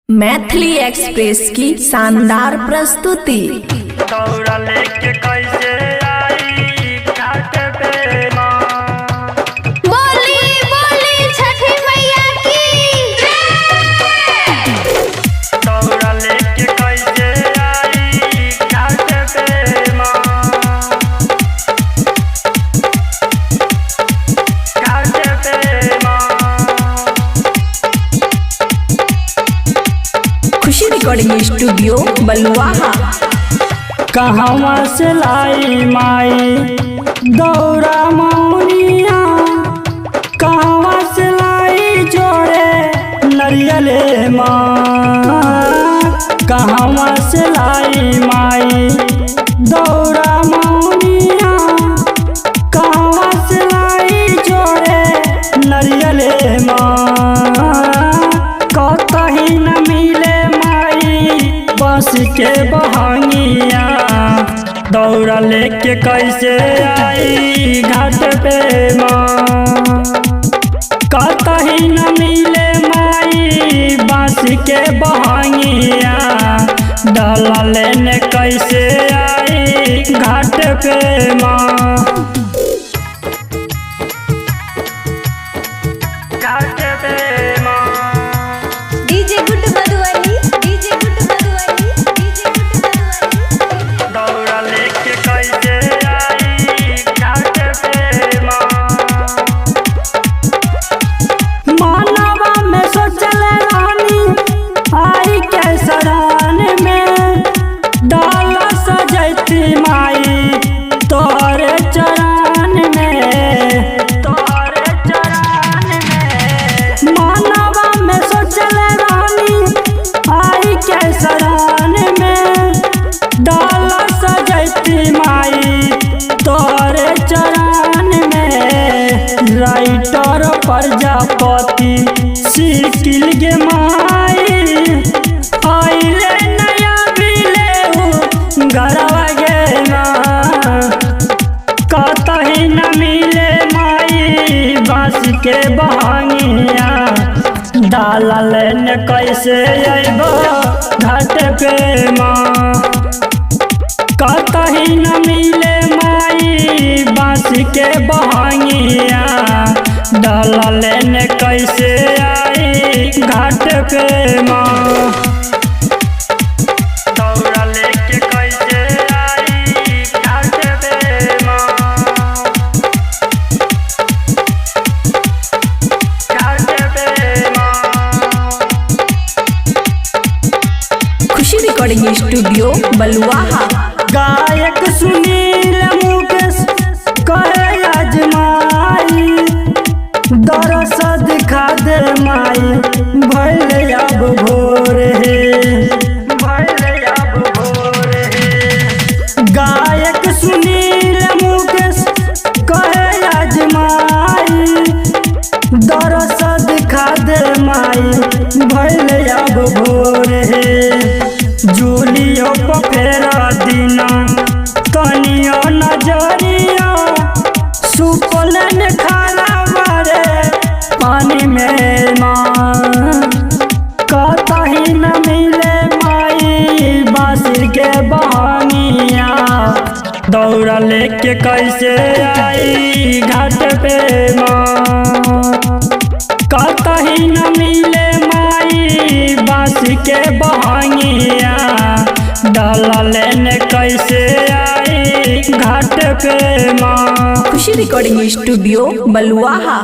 Maithili express की शानदार प्रस्तुति। दौड़ा लेके कैसे आई घाट पे माँ। बोली बोली छठी मैया की दौड़ा लेके कैसे आई घाट पे माँ। घाट पे माँ। खुशी रिकॉर्डिंग स्टूडियो बलुआहा। कहवा से लाई माई दौड़ा मौनिया, कहवा से लाई जोड़े नरियले माँ। कहवा से लाई माई दौड़ा मौनिया, कहवा से लाई जोड़े नरियले माँ। कतही न मिले माई बस के बहंगिया, दौड़ा लेके कैसे आई घाट पे माँ। कतही न मिले माई बांस के बहंगिया, डाला लेने कैसे आई घाट पे माँ। घाट पे माँ। DJ good Madhubani DJ good Madhubani DJ good Madhubani. दौड़ा लेके कैसे आई घाट पे माँ। मानवा में सोचल रानी आई के सरान में, डाला सजैती माई तोहरे चरण में। तोहरे चरण में मानवा में सोचल रानी आई के सरान में, डाला सजैती माई तोहरे चरण में। राइटर प्रजापति सिकिल गे माई, आइले नया बिले गरवा गे माँ। कतही न मिले माई बांस के बहंगिया, डाला लेने कैसे अइबो घाट पे माँ। कतही न मिले माई बांस के बहंगिया, डाला लेने कैसे आई घाट पे माँ। दौड़ा लेके कैसे आई घाट पे माँ। घाट पे माँ। खुशी रिकॉर्डिंग स्टूडियो बलुआहा। गायक सुनील मुकेश कहे अजमाई, दरस दिखा दे माई भइल अब भोर हे। भइल अब भोर हे। गायक सुनील मुकेश कहे अजमाई, दरस दिखा दे माई भइल अब भोर हे। जूलियो पफेरा दीना कनियो नजरिया, सुपलन खाना मारे पानी में माँ। कतही न मिले माई बांसुर के बहंगिया, दौड़ा लेके कैसे आई घाट पे माँ। कतही न मिले माई बांस के बहंगिया, डाला लेने कैसे आई घाट पे माँ। खुशी रिकॉर्डिंग स्टूडियो बलुआहा।